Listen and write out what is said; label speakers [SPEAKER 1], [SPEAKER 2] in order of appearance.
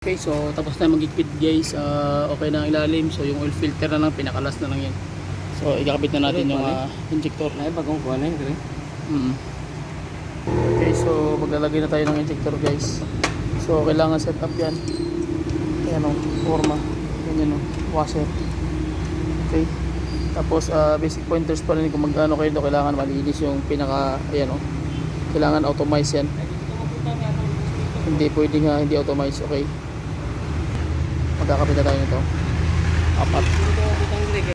[SPEAKER 1] Okay, so tapos na magigpit guys. Okay na ang ilalim. So yung oil filter na lang, pinakalas na lang yan. So ikakabit na natin yung injector.
[SPEAKER 2] Ay, bagong kuha na yun.
[SPEAKER 1] Okay, so maglalagay na tayo ng injector guys. So kailangan set up yan. Ayan o, forma. Ganyan o, washer. Okay. Tapos basic pointers pa rin kung magkano kayo ito. Kailangan malinis yung pinaka, ayan o. Kailangan automize yan. Hindi pwedeng hindi automize. Okay. Magkakabit na tayo nito. Apat.